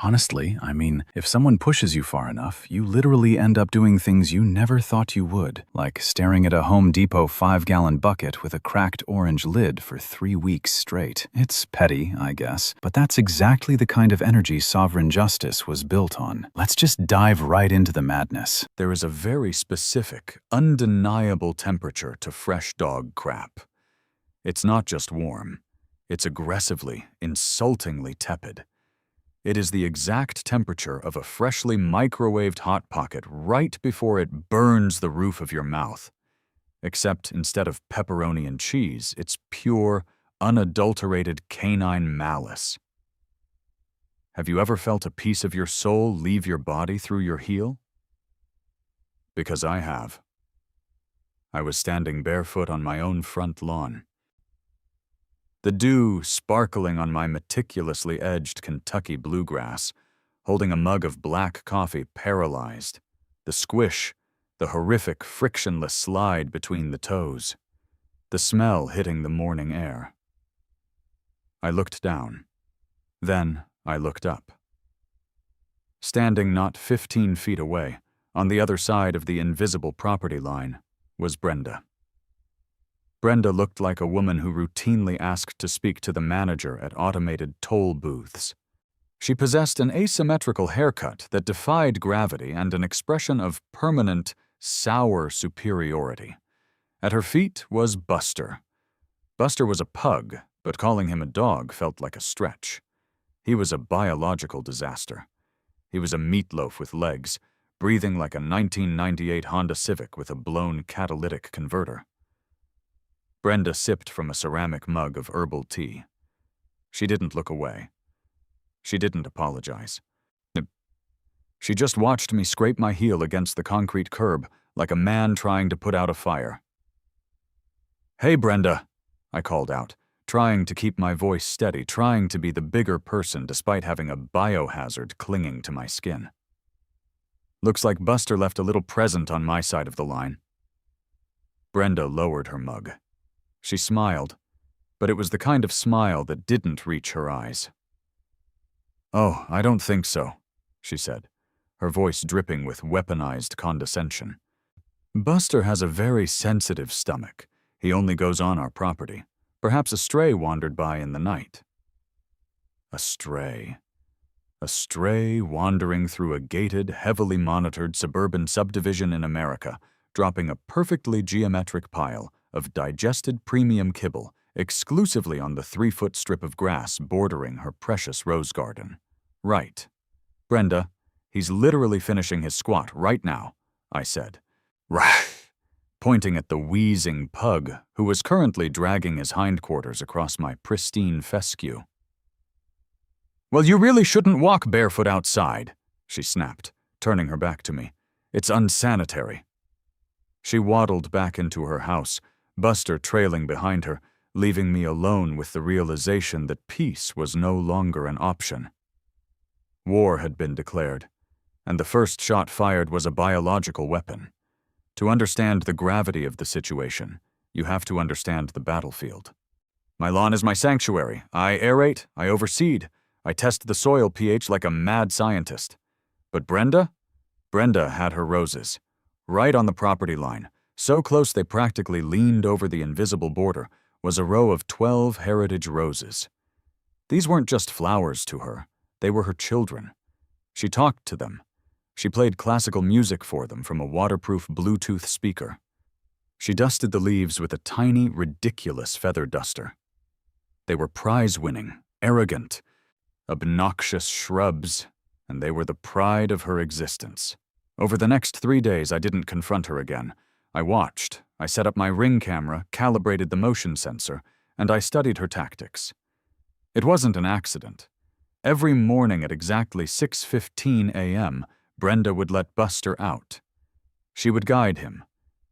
Honestly, if someone pushes you far enough, you literally end up doing things you never thought you would, like staring at a Home Depot 5-gallon bucket with a cracked orange lid for 3 weeks straight. It's petty, I guess, but that's exactly the kind of energy sovereign justice was built on. Let's just dive right into the madness. There is a very specific, undeniable temperature to fresh dog crap. It's not just warm. It's aggressively, insultingly tepid. It is the exact temperature of a freshly microwaved Hot Pocket right before it burns the roof of your mouth. Except instead of pepperoni and cheese, it's pure, unadulterated canine malice. Have you ever felt a piece of your soul leave your body through your heel? Because I have. I was standing barefoot on my own front lawn. The dew sparkling on my meticulously edged Kentucky bluegrass, holding a mug of black coffee paralyzed, the squish, the horrific frictionless slide between the toes, the smell hitting the morning air. I looked down. Then I looked up. Standing not 15 feet away, on the other side of the invisible property line, was Brenda. Brenda looked like a woman who routinely asked to speak to the manager at automated toll booths. She possessed an asymmetrical haircut that defied gravity and an expression of permanent, sour superiority. At her feet was Buster. Buster was a pug, but calling him a dog felt like a stretch. He was a biological disaster. He was a meatloaf with legs, breathing like a 1998 Honda Civic with a blown catalytic converter. Brenda sipped from a ceramic mug of herbal tea. She didn't look away. She didn't apologize. She just watched me scrape my heel against the concrete curb like a man trying to put out a fire. "Hey, Brenda," I called out, trying to keep my voice steady, trying to be the bigger person despite having a biohazard clinging to my skin. Looks like Buster left a little present on my side of the line. Brenda lowered her mug. She smiled, but it was the kind of smile that didn't reach her eyes. "Oh, I don't think so," she said, her voice dripping with weaponized condescension. "Buster has a very sensitive stomach. He only goes on our property. Perhaps a stray wandered by in the night." A stray. A stray wandering through a gated, heavily monitored suburban subdivision in America, dropping a perfectly geometric pile of digested premium kibble exclusively on the 3-foot strip of grass bordering her precious rose garden. "Right. Brenda, he's literally finishing his squat right now," I said. "Right," pointing at the wheezing pug who was currently dragging his hindquarters across my pristine fescue. "Well, you really shouldn't walk barefoot outside," she snapped, turning her back to me. "It's unsanitary." She waddled back into her house, Buster trailing behind her, leaving me alone with the realization that peace was no longer an option. War had been declared, and the first shot fired was a biological weapon. To understand the gravity of the situation, you have to understand the battlefield. My lawn is my sanctuary. I aerate, I overseed, I test the soil pH like a mad scientist. But Brenda had her roses, right on the property line. So close they practically leaned over the invisible border was a row of 12 heritage roses. These weren't just flowers to her, they were her children. She talked to them. She played classical music for them from a waterproof Bluetooth speaker. She dusted the leaves with a tiny, ridiculous feather duster. They were prize-winning, arrogant, obnoxious shrubs, and they were the pride of her existence. Over the next 3 days, I didn't confront her again. I watched, I set up my Ring camera, calibrated the motion sensor, and I studied her tactics. It wasn't an accident. Every morning at exactly 6:15 a.m., Brenda would let Buster out. She would guide him,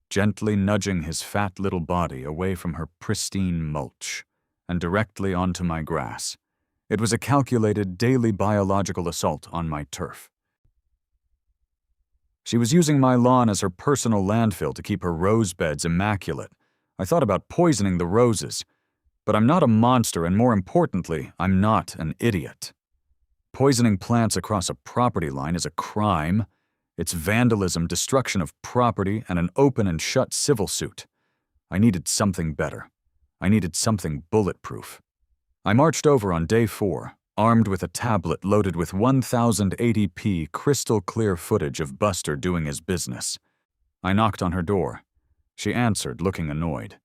gently nudging his fat little body away from her pristine mulch and directly onto my grass. It was a calculated daily biological assault on my turf. She was using my lawn as her personal landfill to keep her rose beds immaculate. I thought about poisoning the roses. But I'm not a monster, and more importantly, I'm not an idiot. Poisoning plants across a property line is a crime. It's vandalism, destruction of property, and an open and shut civil suit. I needed something better. I needed something bulletproof. I marched over on day 4, armed with a tablet loaded with 1080p crystal-clear footage of Buster doing his business. I knocked on her door. She answered, looking annoyed.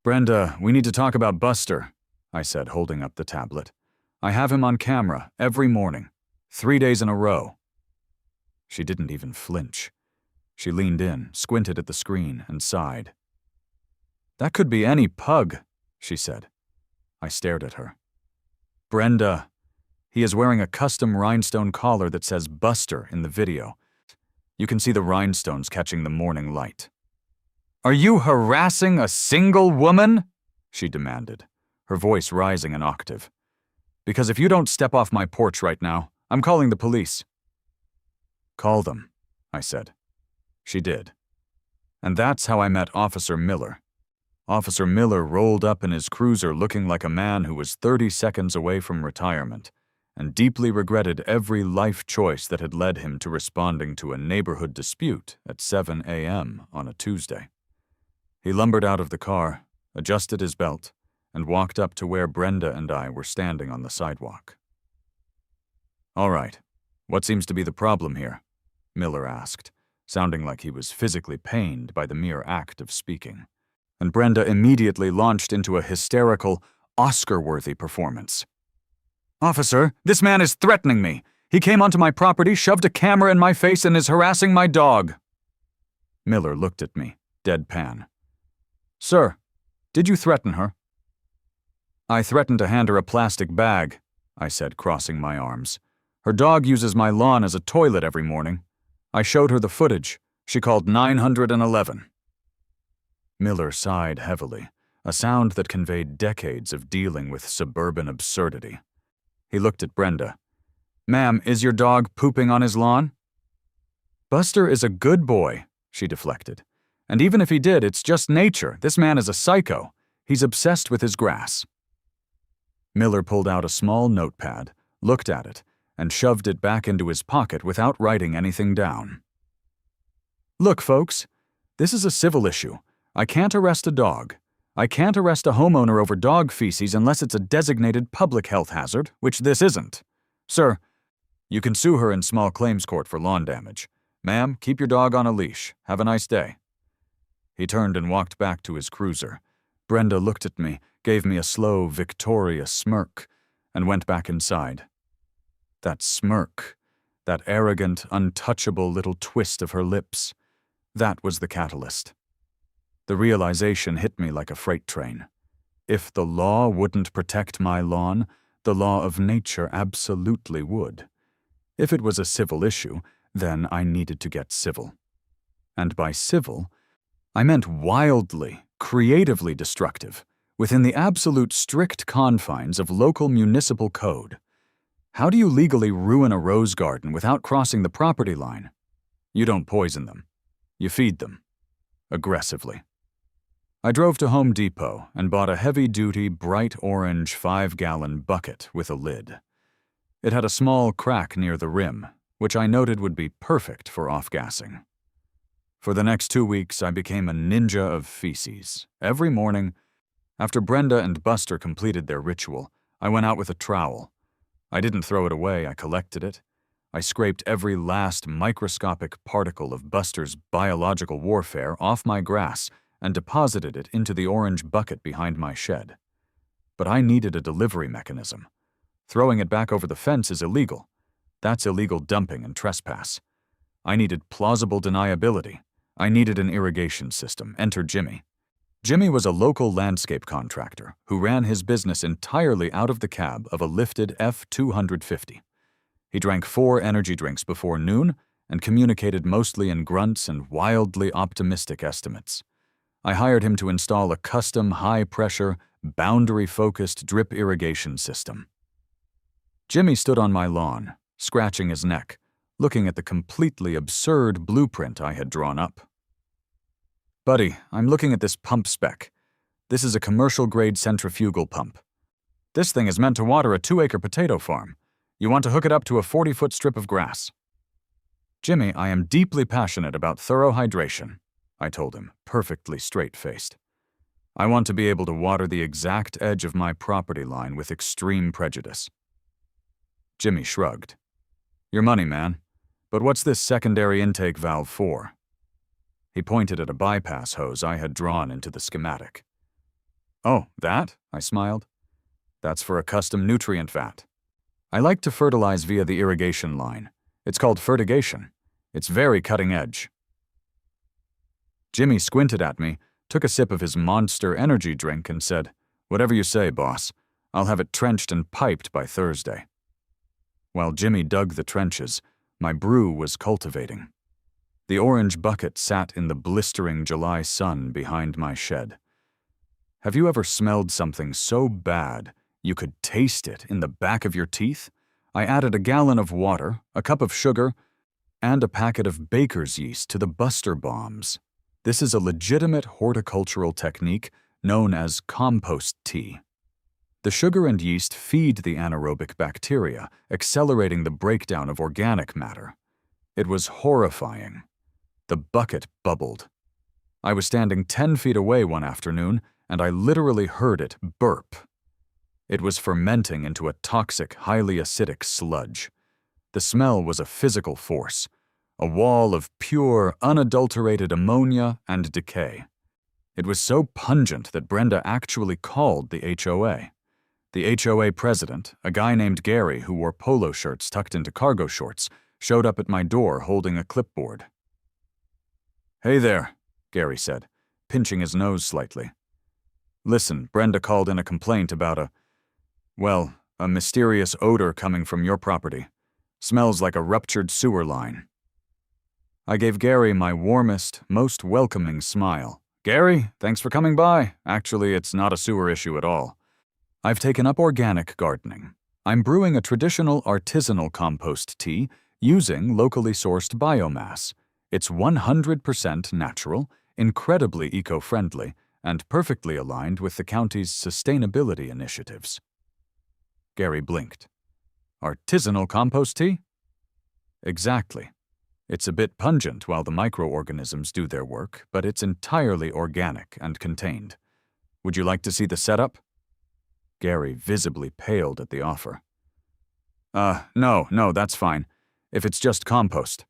"Brenda, we need to talk about Buster," I said, holding up the tablet. "I have him on camera every morning, 3 days in a row." She didn't even flinch. She leaned in, squinted at the screen, and sighed. "That could be any pug," she said. I stared at her. "Brenda, he is wearing a custom rhinestone collar that says Buster in the video. You can see the rhinestones catching the morning light." "Are you harassing a single woman?" she demanded, her voice rising an octave. "Because if you don't step off my porch right now, I'm calling the police." "Call them," I said. She did. And that's how I met Officer Miller. Officer Miller rolled up in his cruiser looking like a man who was 30 seconds away from retirement and deeply regretted every life choice that had led him to responding to a neighborhood dispute at 7 a.m. on a Tuesday. He lumbered out of the car, adjusted his belt, and walked up to where Brenda and I were standing on the sidewalk. "All right, what seems to be the problem here?" Miller asked, sounding like he was physically pained by the mere act of speaking. And Brenda immediately launched into a hysterical, Oscar-worthy performance. "Officer, this man is threatening me. He came onto my property, shoved a camera in my face, and is harassing my dog." Miller looked at me, deadpan. "Sir, did you threaten her?" "I threatened to hand her a plastic bag," I said, crossing my arms. "Her dog uses my lawn as a toilet every morning. I showed her the footage. She called 911. Miller sighed heavily, a sound that conveyed decades of dealing with suburban absurdity. He looked at Brenda. "Ma'am, is your dog pooping on his lawn?" "Buster is a good boy," she deflected. "And even if he did, it's just nature. This man is a psycho. He's obsessed with his grass." Miller pulled out a small notepad, looked at it, and shoved it back into his pocket without writing anything down. "Look, folks, this is a civil issue. I can't arrest a dog. I can't arrest a homeowner over dog feces unless it's a designated public health hazard, which this isn't. Sir, you can sue her in small claims court for lawn damage. Ma'am, keep your dog on a leash. Have a nice day." He turned and walked back to his cruiser. Brenda looked at me, gave me a slow, victorious smirk, and went back inside. That smirk, that arrogant, untouchable little twist of her lips, that was the catalyst. The realization hit me like a freight train. If the law wouldn't protect my lawn, the law of nature absolutely would. If it was a civil issue, then I needed to get civil. And by civil, I meant wildly, creatively destructive, within the absolute strict confines of local municipal code. How do you legally ruin a rose garden without crossing the property line? You don't poison them. You feed them. Aggressively. I drove to Home Depot and bought a heavy-duty, bright orange 5-gallon bucket with a lid. It had a small crack near the rim, which I noted would be perfect for off-gassing. For the next 2 weeks, I became a ninja of feces. Every morning, after Brenda and Buster completed their ritual, I went out with a trowel. I didn't throw it away, I collected it. I scraped every last microscopic particle of Buster's biological warfare off my grass and deposited it into the orange bucket behind my shed. But I needed a delivery mechanism. Throwing it back over the fence is illegal. That's illegal dumping and trespass. I needed plausible deniability. I needed an irrigation system. Enter Jimmy. Jimmy was a local landscape contractor who ran his business entirely out of the cab of a lifted F-250. He drank 4 energy drinks before noon and communicated mostly in grunts and wildly optimistic estimates. I hired him to install a custom high-pressure, boundary-focused drip irrigation system. Jimmy stood on my lawn, scratching his neck, looking at the completely absurd blueprint I had drawn up. "Buddy, I'm looking at this pump spec. This is a commercial-grade centrifugal pump. This thing is meant to water a 2-acre potato farm. You want to hook it up to a 40-foot strip of grass. Jimmy, I am deeply passionate about thorough hydration, I told him, perfectly straight-faced. I want to be able to water the exact edge of my property line with extreme prejudice. Jimmy shrugged. Your money, man. But what's this secondary intake valve for? He pointed at a bypass hose I had drawn into the schematic. Oh, that? I smiled. That's for a custom nutrient vat. I like to fertilize via the irrigation line. It's called fertigation. It's very cutting edge. Jimmy squinted at me, took a sip of his Monster energy drink and said, Whatever you say, boss. I'll have it trenched and piped by Thursday. While Jimmy dug the trenches, my brew was cultivating. The orange bucket sat in the blistering July sun behind my shed. Have you ever smelled something so bad you could taste it in the back of your teeth? I added a gallon of water, a cup of sugar, and a packet of baker's yeast to the Buster Bombs. This is a legitimate horticultural technique known as compost tea. The sugar and yeast feed the anaerobic bacteria, accelerating the breakdown of organic matter. It was horrifying. The bucket bubbled. I was standing 10 feet away one afternoon, and I literally heard it burp. It was fermenting into a toxic, highly acidic sludge. The smell was a physical force, a wall of pure, unadulterated ammonia and decay. It was so pungent that Brenda actually called the HOA. The HOA president, a guy named Gary who wore polo shirts tucked into cargo shorts, showed up at my door holding a clipboard. Hey there, Gary said, pinching his nose slightly. Listen, Brenda called in a complaint about a mysterious odor coming from your property. Smells like a ruptured sewer line. I gave Gary my warmest, most welcoming smile. Gary, thanks for coming by. Actually, it's not a sewer issue at all. I've taken up organic gardening. I'm brewing a traditional artisanal compost tea using locally sourced biomass. It's 100% natural, incredibly eco-friendly, and perfectly aligned with the county's sustainability initiatives. Gary blinked. Artisanal compost tea? Exactly. It's a bit pungent while the microorganisms do their work, but it's entirely organic and contained. Would you like to see the setup? Gary visibly paled at the offer. No, that's fine. If it's just compost.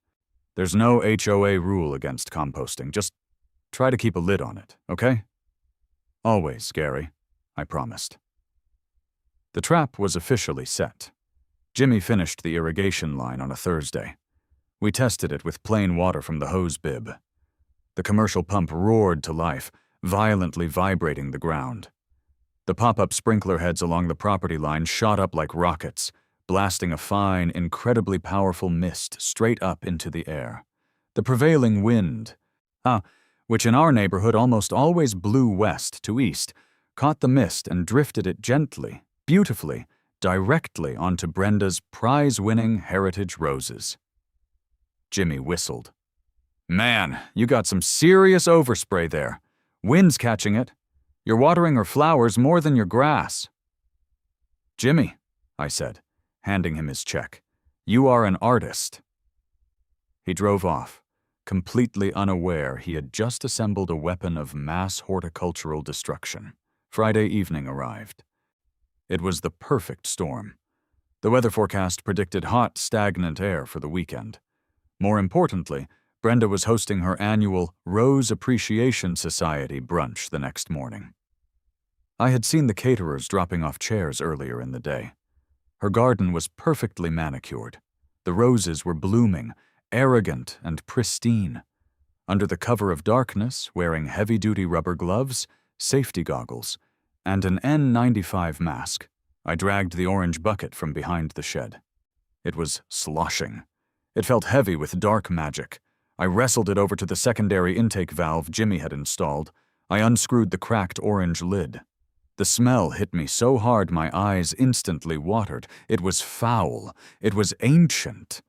There's no HOA rule against composting. Just try to keep a lid on it, okay? Always, Gary, I promised. The trap was officially set. Jimmy finished the irrigation line on a Thursday. We tested it with plain water from the hose bib. The commercial pump roared to life, violently vibrating the ground. The pop-up sprinkler heads along the property line shot up like rockets, blasting a fine, incredibly powerful mist straight up into the air. The prevailing wind, which in our neighborhood almost always blew west to east, caught the mist and drifted it gently, beautifully, directly onto Brenda's prize-winning heritage roses. Jimmy whistled. Man, you got some serious overspray there. Wind's catching it. You're watering her flowers more than your grass. Jimmy, I said, handing him his check, you are an artist. He drove off, completely unaware he had just assembled a weapon of mass horticultural destruction. Friday evening arrived. It was the perfect storm. The weather forecast predicted hot, stagnant air for the weekend. More importantly, Brenda was hosting her annual Rose Appreciation Society brunch the next morning. I had seen the caterers dropping off chairs earlier in the day. Her garden was perfectly manicured. The roses were blooming, arrogant and pristine. Under the cover of darkness, wearing heavy-duty rubber gloves, safety goggles, and an N95 mask, I dragged the orange bucket from behind the shed. It was sloshing. It felt heavy with dark magic. I wrestled it over to the secondary intake valve Jimmy had installed. I unscrewed the cracked orange lid. The smell hit me so hard my eyes instantly watered. It was foul. It was ancient.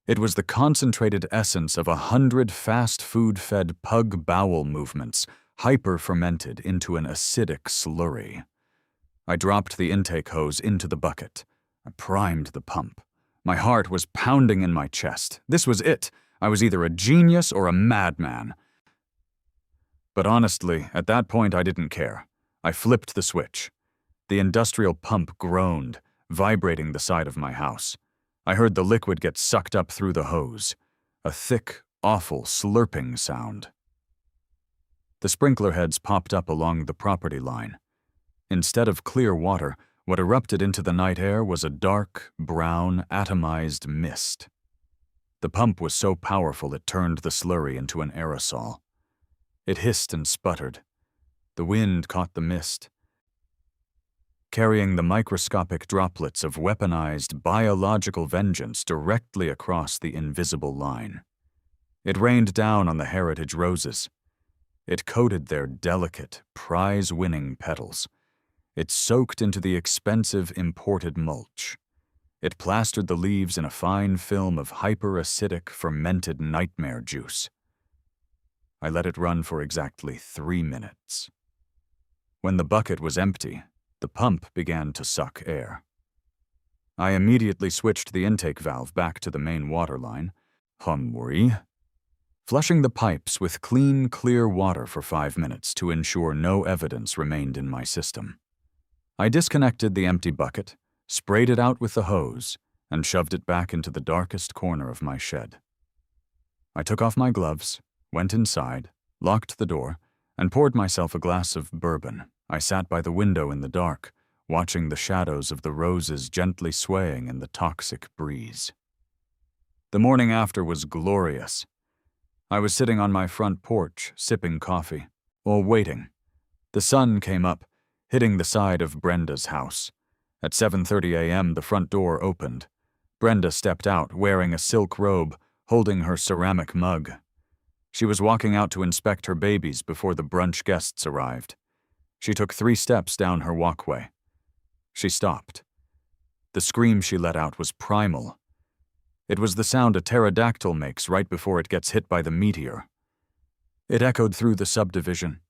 It was the concentrated essence of 100 fast food-fed pug bowel movements, hyper-fermented into an acidic slurry. I dropped the intake hose into the bucket. I primed the pump. My heart was pounding in my chest. This was it. I was either a genius or a madman. But honestly, at that point I didn't care. I flipped the switch. The industrial pump groaned, vibrating the side of my house. I heard the liquid get sucked up through the hose. A thick, awful slurping sound. The sprinkler heads popped up along the property line. Instead of clear water, what erupted into the night air was a dark, brown, atomized mist. The pump was so powerful it turned the slurry into an aerosol. It hissed and sputtered. The wind caught the mist, carrying the microscopic droplets of weaponized biological vengeance directly across the invisible line. It rained down on the heritage roses. It coated their delicate, prize-winning petals. It soaked into the expensive imported mulch. It plastered the leaves in a fine film of hyperacidic, fermented nightmare juice. I let it run for exactly 3 minutes. When the bucket was empty, the pump began to suck air. I immediately switched the intake valve back to the main water line, flushing the pipes with clean, clear water for 5 minutes to ensure no evidence remained in my system. I disconnected the empty bucket, sprayed it out with the hose, and shoved it back into the darkest corner of my shed. I took off my gloves, went inside, locked the door, and poured myself a glass of bourbon. I sat by the window in the dark, watching the shadows of the roses gently swaying in the toxic breeze. The morning after was glorious. I was sitting on my front porch, sipping coffee, while waiting. The sun came up, hitting the side of Brenda's house. At 7:30 a.m., the front door opened. Brenda stepped out, wearing a silk robe, holding her ceramic mug. She was walking out to inspect her babies before the brunch guests arrived. She took 3 steps down her walkway. She stopped. The scream she let out was primal. It was the sound a pterodactyl makes right before it gets hit by the meteor. It echoed through the subdivision,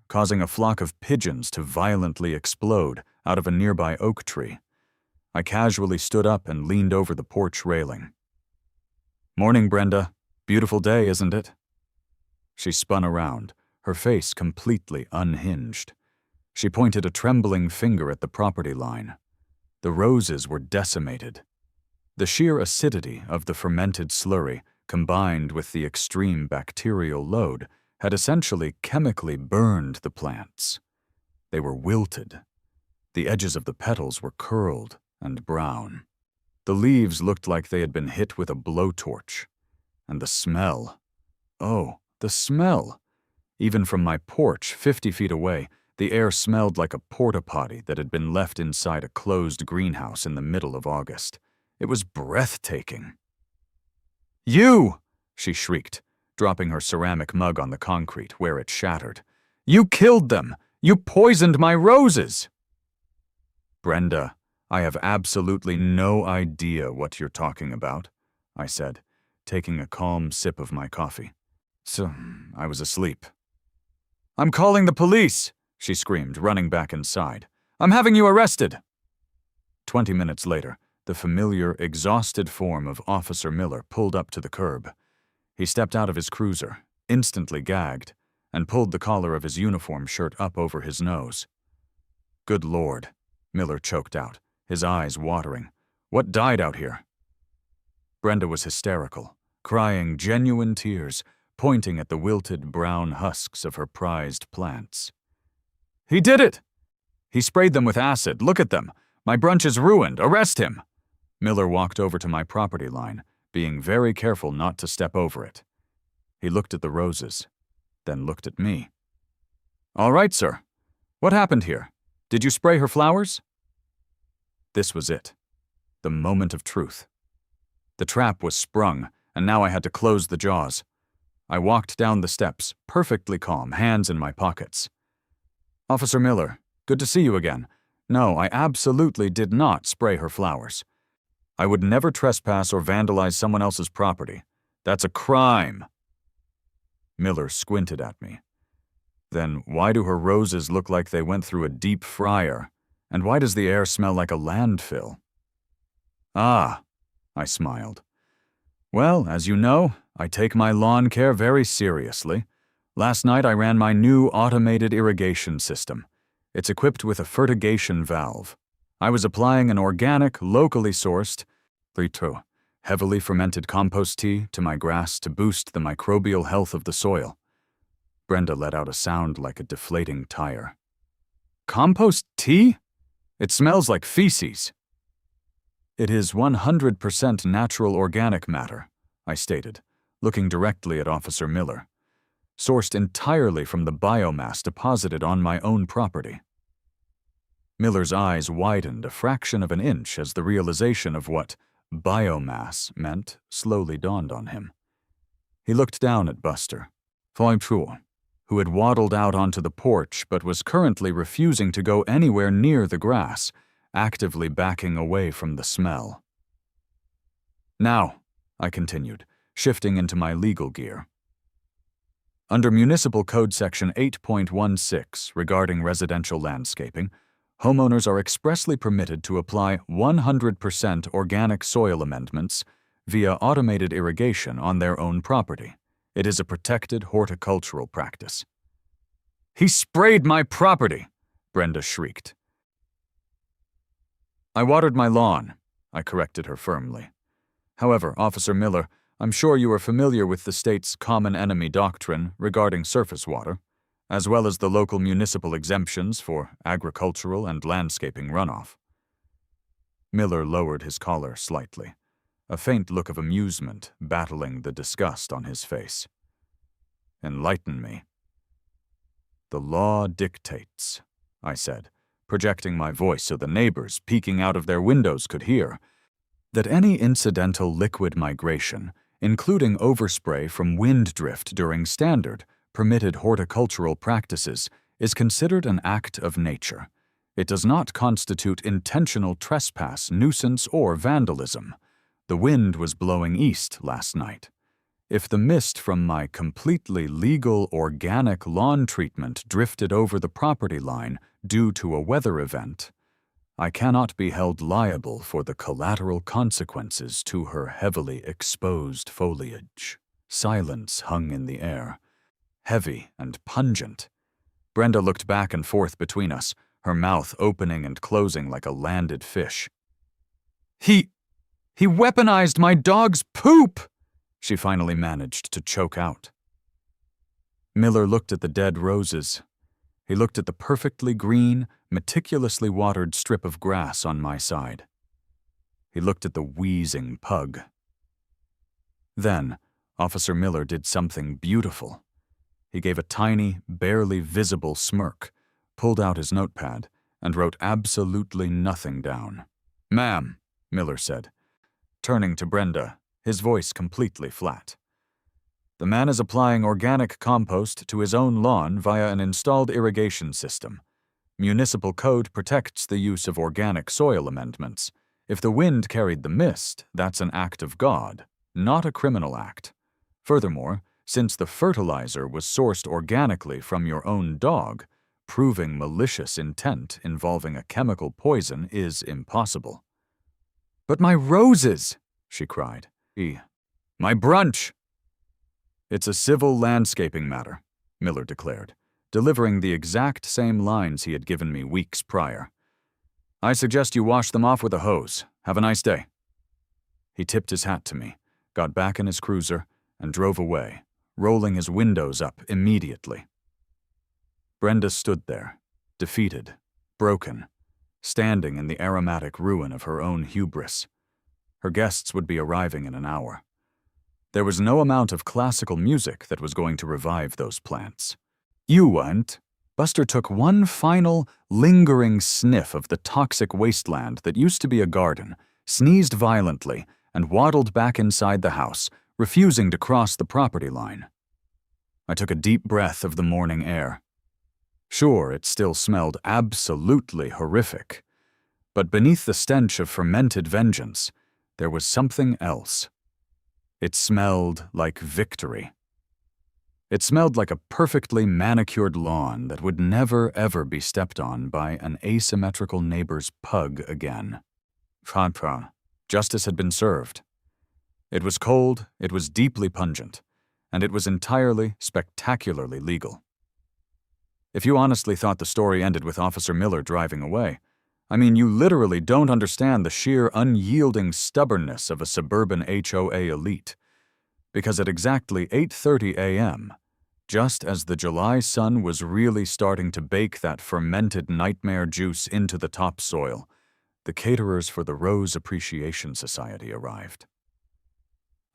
causing a flock of pigeons to violently explode out of a nearby oak tree. I casually stood up and leaned over the porch railing. "Morning, Brenda. Beautiful day, isn't it?" She spun around, her face completely unhinged. She pointed a trembling finger at the property line. The roses were decimated. The sheer acidity of the fermented slurry, combined with the extreme bacterial load, had essentially chemically burned the plants. They were wilted. The edges of the petals were curled and brown. The leaves looked like they had been hit with a blowtorch. And the smell. Oh, the smell! Even from my porch, 50 feet away, the air smelled like a porta-potty that had been left inside a closed greenhouse in the middle of August. It was breathtaking. "You!" she shrieked, dropping her ceramic mug on the concrete where it shattered. "You killed them! You poisoned my roses!" "Brenda, I have absolutely no idea what you're talking about," I said, taking a calm sip of my coffee. So, I was asleep. "I'm calling the police!" she screamed, running back inside. "I'm having you arrested!" 20 minutes later, the familiar, exhausted form of Officer Miller pulled up to the curb. He stepped out of his cruiser, instantly gagged, and pulled the collar of his uniform shirt up over his nose. "Good Lord," Miller choked out, his eyes watering. "What died out here?" Brenda was hysterical, crying genuine tears, pointing at the wilted brown husks of her prized plants. "He did it! He sprayed them with acid. Look at them. My brunch is ruined. Arrest him!" Miller walked over to my property line, being very careful not to step over it. He looked at the roses, then looked at me. "All right, sir. What happened here? Did you spray her flowers?" This was it. The moment of truth. The trap was sprung, and now I had to close the jaws. I walked down the steps, perfectly calm, hands in my pockets. "Officer Miller, good to see you again. No, I absolutely did not spray her flowers. I would never trespass or vandalize someone else's property. That's a crime." Miller squinted at me. "Then why do her roses look like they went through a deep fryer? And why does the air smell like a landfill?" Ah, I smiled. Well, as you know, I take my lawn care very seriously. Last night I ran my new automated irrigation system. It's equipped with a fertigation valve. I was applying an organic, locally sourced, heavily fermented compost tea to my grass to boost the microbial health of the soil. Brenda let out a sound like a deflating tire. Compost tea? It smells like feces. It is 100% natural organic matter, I stated, looking directly at Officer Miller. Sourced entirely from the biomass deposited on my own property. Miller's eyes widened a fraction of an inch as the realization of what biomass meant slowly dawned on him. He looked down at Buster, who had waddled out onto the porch but was currently refusing to go anywhere near the grass, actively backing away from the smell. Now, I continued, shifting into my legal gear. Under Municipal Code Section 8.16 regarding residential landscaping, homeowners are expressly permitted to apply 100% organic soil amendments via automated irrigation on their own property. It is a protected horticultural practice. He sprayed my property, Brenda shrieked. I watered my lawn, I corrected her firmly. However, Officer Miller, I'm sure you are familiar with the state's common enemy doctrine regarding surface water, as well as the local municipal exemptions for agricultural and landscaping runoff. Miller lowered his collar slightly, a faint look of amusement battling the disgust on his face. Enlighten me. The law dictates, I said, projecting my voice so the neighbors peeking out of their windows could hear, that any incidental liquid migration, including overspray from wind drift during standard, permitted horticultural practices, is considered an act of nature. It does not constitute intentional trespass, nuisance, or vandalism. The wind was blowing east last night. If the mist from my completely legal organic lawn treatment drifted over the property line due to a weather event, I cannot be held liable for the collateral consequences to her heavily exposed foliage. Silence hung in the air, heavy and pungent. Brenda looked back and forth between us, her mouth opening and closing like a landed fish. He weaponized my dog's poop, she finally managed to choke out. Miller looked at the dead roses. He looked at the perfectly green, meticulously watered strip of grass on my side. He looked at the wheezing pug. Then, Officer Miller did something beautiful. He gave a tiny, barely visible smirk, pulled out his notepad, and wrote absolutely nothing down. "Ma'am," Miller said, turning to Brenda, his voice completely flat. "The man is applying organic compost to his own lawn via an installed irrigation system. Municipal code protects the use of organic soil amendments. If the wind carried the mist, that's an act of God, not a criminal act. Furthermore, since the fertilizer was sourced organically from your own dog, proving malicious intent involving a chemical poison is impossible." "But my roses!" she cried. "My brunch!" "It's a civil landscaping matter," Miller declared, delivering the exact same lines he had given me weeks prior. "I suggest you wash them off with a hose. Have a nice day." He tipped his hat to me, got back in his cruiser, and drove away, rolling his windows up immediately. Brenda stood there, defeated, broken, standing in the aromatic ruin of her own hubris. Her guests would be arriving in an hour. There was no amount of classical music that was going to revive those plants. "You weren't." Buster took one final, lingering sniff of the toxic wasteland that used to be a garden, sneezed violently, and waddled back inside the house, refusing to cross the property line. I took a deep breath of the morning air. Sure, it still smelled absolutely horrific, but beneath the stench of fermented vengeance, there was something else. It smelled like victory. It smelled like a perfectly manicured lawn that would never ever be stepped on by an asymmetrical neighbor's pug again. Justice had been served. It was cold, it was deeply pungent, and it was entirely, spectacularly legal. If you honestly thought the story ended with Officer Miller driving away, I mean, you literally don't understand the sheer unyielding stubbornness of a suburban HOA elite. Because at exactly 8:30 a.m., just as the July sun was really starting to bake that fermented nightmare juice into the topsoil, the caterers for the Rose Appreciation Society arrived.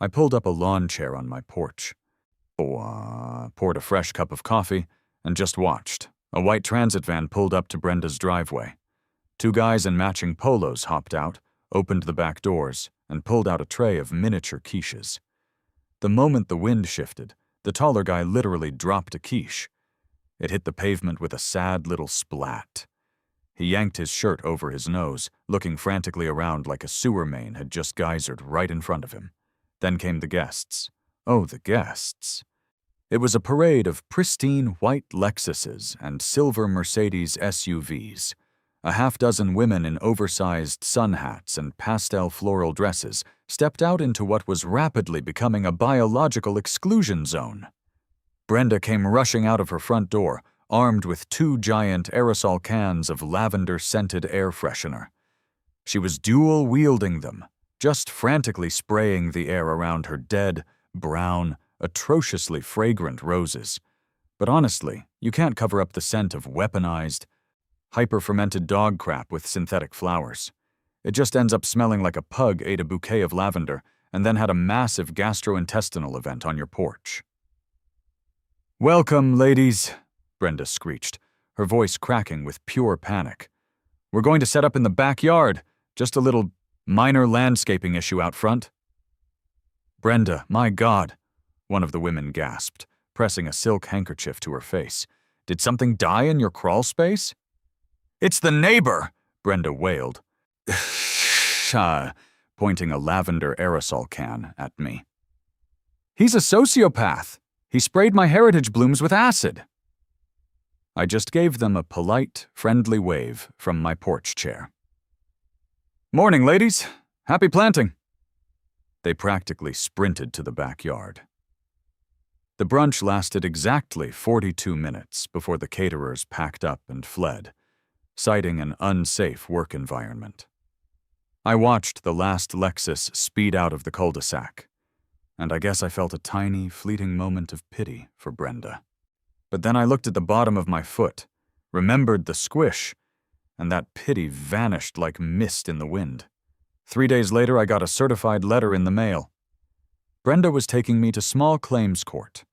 I pulled up a lawn chair on my porch, poured a fresh cup of coffee, and just watched. A white transit van pulled up to Brenda's driveway. Two guys in matching polos hopped out, opened the back doors, and pulled out a tray of miniature quiches. The moment the wind shifted, the taller guy literally dropped a quiche. It hit the pavement with a sad little splat. He yanked his shirt over his nose, looking frantically around like a sewer main had just geysered right in front of him. Then came the guests. Oh, the guests. It was a parade of pristine white Lexuses and silver Mercedes SUVs. A half-dozen women in oversized sun hats and pastel floral dresses stepped out into what was rapidly becoming a biological exclusion zone. Brenda came rushing out of her front door, armed with two giant aerosol cans of lavender-scented air freshener. She was dual-wielding them, just frantically spraying the air around her dead, brown, atrociously fragrant roses. But honestly, you can't cover up the scent of weaponized, hyper-fermented dog crap with synthetic flowers. It just ends up smelling like a pug ate a bouquet of lavender and then had a massive gastrointestinal event on your porch. "Welcome, ladies," Brenda screeched, her voice cracking with pure panic. "We're going to set up in the backyard, just a little minor landscaping issue out front." "Brenda, my God," one of the women gasped, pressing a silk handkerchief to her face. "Did something die in your crawl space?" "It's the neighbor," Brenda wailed, pointing a lavender aerosol can at me. "He's a sociopath. He sprayed my heritage blooms with acid." I just gave them a polite, friendly wave from my porch chair. "Morning, ladies. Happy planting." They practically sprinted to the backyard. The brunch lasted exactly 42 minutes before the caterers packed up and fled, citing an unsafe work environment. I watched the last Lexus speed out of the cul-de-sac, and I guess I felt a tiny, fleeting moment of pity for Brenda. But then I looked at the bottom of my foot, remembered the squish, and that pity vanished like mist in the wind. 3 days later, I got a certified letter in the mail. Brenda was taking me to small claims court.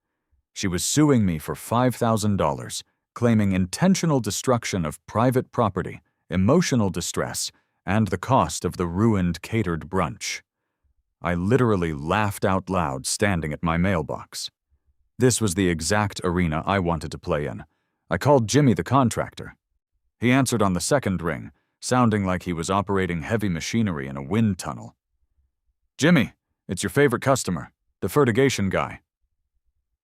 She was suing me for $5,000, claiming intentional destruction of private property, emotional distress, and the cost of the ruined catered brunch. I literally laughed out loud standing at my mailbox. This was the exact arena I wanted to play in. I called Jimmy the contractor. He answered on the second ring, sounding like he was operating heavy machinery in a wind tunnel. "Jimmy, it's your favorite customer, the fertigation guy."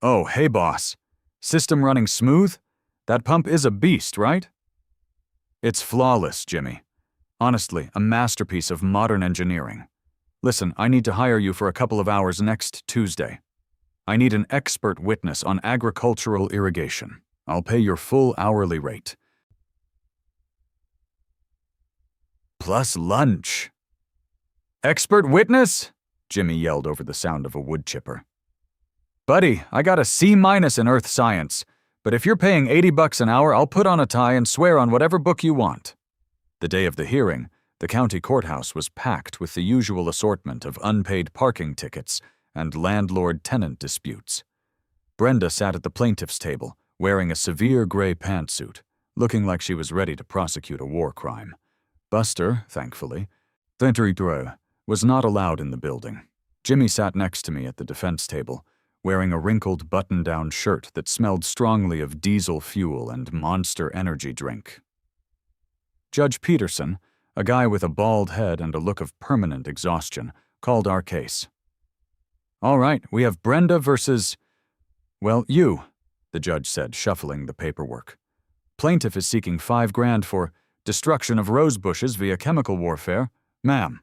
"Oh, hey boss. System running smooth? That pump is a beast, right?" "It's flawless, Jimmy. Honestly, a masterpiece of modern engineering. Listen, I need to hire you for a couple of hours next Tuesday. I need an expert witness on agricultural irrigation. I'll pay your full hourly rate. Plus lunch." "Expert witness?" Jimmy yelled over the sound of a wood chipper. "Buddy, I got a C- in earth science, but if you're paying $80 an hour, I'll put on a tie and swear on whatever book you want." The day of the hearing, the county courthouse was packed with the usual assortment of unpaid parking tickets and landlord-tenant disputes. Brenda sat at the plaintiff's table, wearing a severe gray pantsuit, looking like she was ready to prosecute a war crime. Buster, thankfully, was not allowed in the building. Jimmy sat next to me at the defense table, wearing a wrinkled button-down shirt that smelled strongly of diesel fuel and Monster energy drink. Judge Peterson, a guy with a bald head and a look of permanent exhaustion, called our case. "All right, we have Brenda versus, well, you," the judge said, shuffling the paperwork. "Plaintiff is seeking $5,000 for destruction of rose bushes via chemical warfare. Ma'am."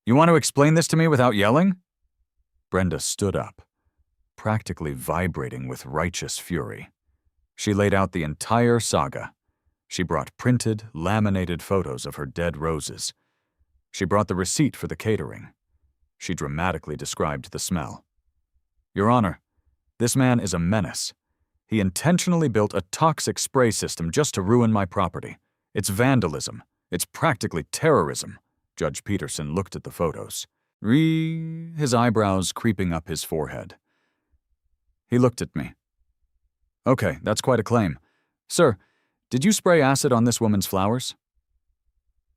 You want to explain this to me without yelling? Brenda stood up, practically vibrating with righteous fury. She laid out the entire saga. She brought printed, laminated photos of her dead roses. She brought the receipt for the catering. She dramatically described the smell. Your Honor, this man is a menace. He intentionally built a toxic spray system just to ruin my property. It's vandalism. It's practically terrorism. Judge Peterson looked at the photos, his eyebrows creeping up his forehead. He looked at me. Okay, that's quite a claim. Sir, did you spray acid on this woman's flowers?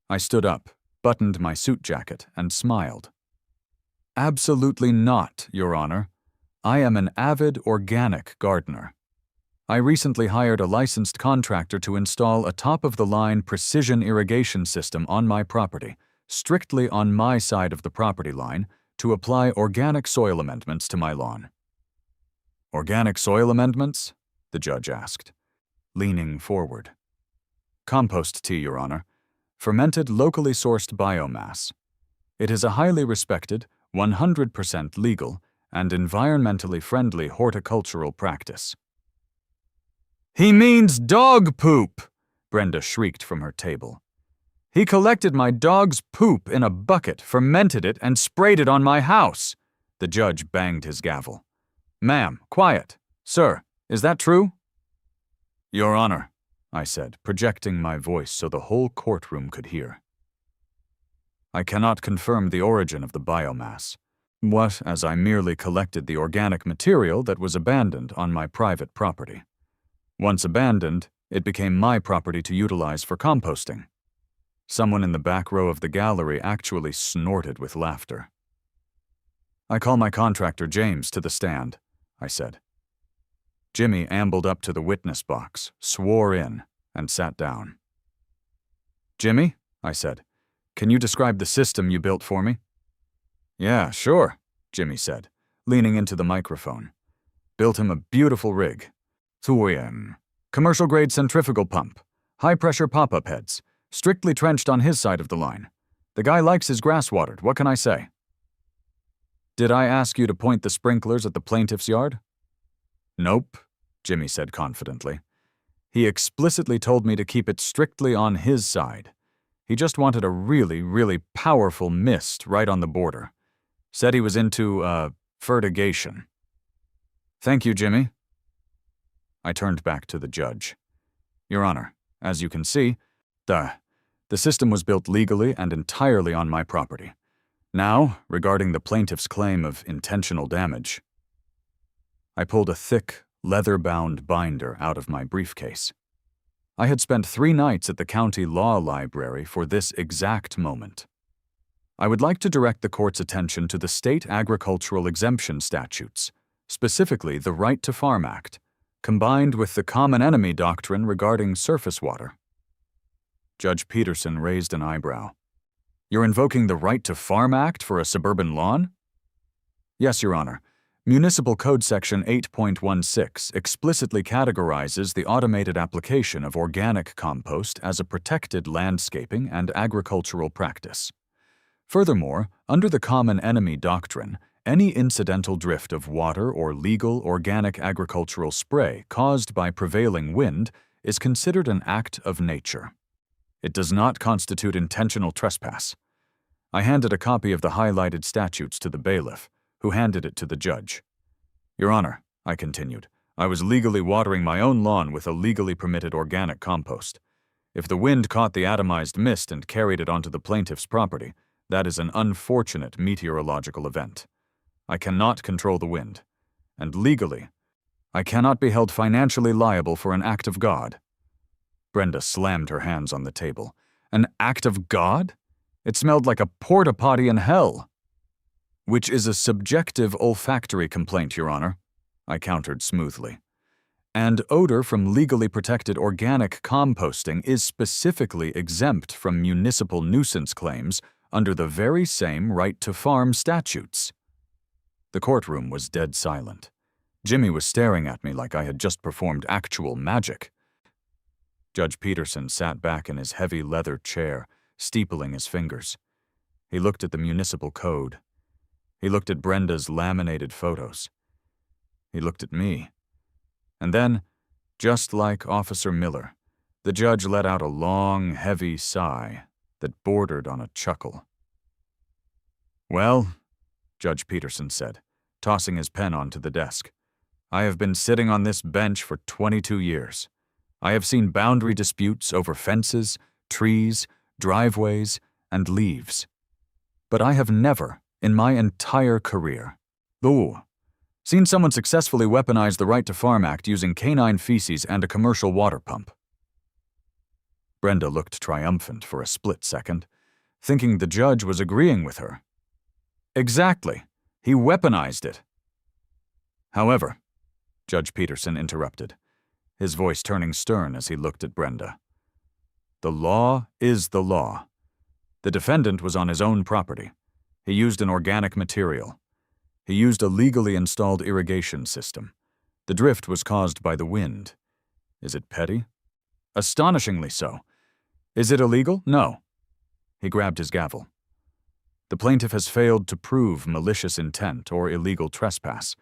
I stood up, buttoned my suit jacket, and smiled. Absolutely not, Your Honor. I am an avid organic gardener. I recently hired a licensed contractor to install a top-of-the-line precision irrigation system on my property, strictly on my side of the property line, to apply organic soil amendments to my lawn. Organic soil amendments? The judge asked, leaning forward. Compost tea, Your Honor. Fermented, locally sourced biomass. It is a highly respected, 100% legal, and environmentally friendly horticultural practice. He means dog poop! Brenda shrieked from her table. He collected my dog's poop in a bucket, fermented it, and sprayed it on my house. The judge banged his gavel. Ma'am, quiet. Sir, is that true? Your Honor, I said, projecting my voice so the whole courtroom could hear. I cannot confirm the origin of the biomass. What, as I merely collected the organic material that was abandoned on my private property. Once abandoned, it became my property to utilize for composting. Someone in the back row of the gallery actually snorted with laughter. I call my contractor James to the stand, I said. Jimmy ambled up to the witness box, swore in, and sat down. Jimmy, I said, can you describe the system you built for me? Yeah, sure, Jimmy said, leaning into the microphone. Built him a beautiful rig. Commercial-grade centrifugal pump, high-pressure pop-up heads, strictly trenched on his side of the line. The guy likes his grass watered, what can I say? Did I ask you to point the sprinklers at the plaintiff's yard? Nope, Jimmy said confidently. He explicitly told me to keep it strictly on his side. He just wanted a really, really powerful mist right on the border. Said he was into, fertigation. Thank you, Jimmy. I turned back to the judge. Your Honor, as you can see, the system was built legally and entirely on my property. Now, regarding the plaintiff's claim of intentional damage, I pulled a thick, leather-bound binder out of my briefcase. I had spent 3 nights at the county law library for this exact moment. I would like to direct the court's attention to the state agricultural exemption statutes, specifically the Right to Farm Act, combined with the common enemy doctrine regarding surface water. Judge Peterson raised an eyebrow. You're invoking the Right to Farm Act for a suburban lawn? Yes, Your Honor. Municipal Code Section 8.16 explicitly categorizes the automated application of organic compost as a protected landscaping and agricultural practice. Furthermore, under the common enemy doctrine, any incidental drift of water or legal organic agricultural spray caused by prevailing wind is considered an act of nature. It does not constitute intentional trespass. I handed a copy of the highlighted statutes to the bailiff, who handed it to the judge. Your Honor, I continued, I was legally watering my own lawn with a legally permitted organic compost. If the wind caught the atomized mist and carried it onto the plaintiff's property, that is an unfortunate meteorological event. I cannot control the wind, and legally, I cannot be held financially liable for an act of God. Brenda slammed her hands on the table. An act of God? It smelled like a porta-potty in hell. Which is a subjective olfactory complaint, Your Honor, I countered smoothly. And odor from legally protected organic composting is specifically exempt from municipal nuisance claims under the very same Right to Farm statutes. The courtroom was dead silent. Jimmy was staring at me like I had just performed actual magic. Judge Peterson sat back in his heavy leather chair, steepling his fingers. He looked at the municipal code. He looked at Brenda's laminated photos. He looked at me. And then, just like Officer Miller, the judge let out a long, heavy sigh that bordered on a chuckle. "Well," Judge Peterson said, tossing his pen onto the desk, "I have been sitting on this bench for 22 years. I have seen boundary disputes over fences, trees, driveways, and leaves. But I have never, in my entire career, seen someone successfully weaponize the Right to Farm Act using canine feces and a commercial water pump." Brenda looked triumphant for a split second, thinking the judge was agreeing with her. "Exactly. He weaponized it." "However," Judge Peterson interrupted, his voice turning stern as he looked at Brenda, "the law is the law. The defendant was on his own property. He used an organic material. He used a legally installed irrigation system. The drift was caused by the wind. Is it petty? Astonishingly so. Is it illegal? No." He grabbed his gavel. "The plaintiff has failed to prove malicious intent or illegal trespass.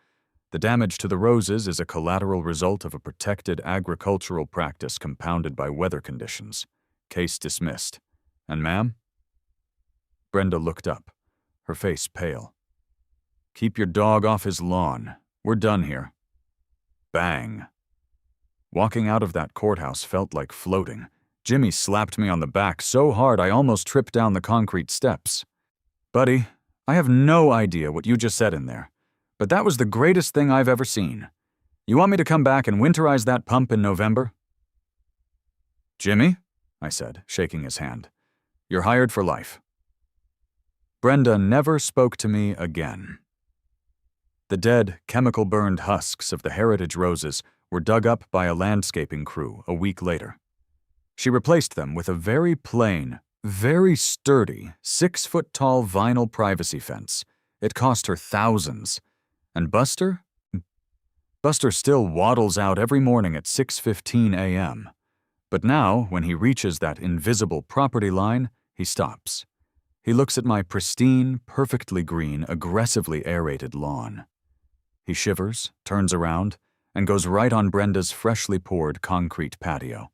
The damage to the roses is a collateral result of a protected agricultural practice compounded by weather conditions. Case dismissed. And ma'am?" Brenda looked up, her face pale. "Keep your dog off his lawn. We're done here." Bang. Walking out of that courthouse felt like floating. Jimmy slapped me on the back so hard I almost tripped down the concrete steps. "Buddy, I have no idea what you just said in there, but that was the greatest thing I've ever seen. You want me to come back and winterize that pump in November?" "Jimmy," I said, shaking his hand, "you're hired for life." Brenda never spoke to me again. The dead, chemical-burned husks of the heritage roses were dug up by a landscaping crew a week later. She replaced them with a very plain, very sturdy, 6-foot-tall vinyl privacy fence. It cost her thousands. And Buster? Buster still waddles out every morning at 6:15 a.m. But now, when he reaches that invisible property line, he stops. He looks at my pristine, perfectly green, aggressively aerated lawn. He shivers, turns around, and goes right on Brenda's freshly poured concrete patio.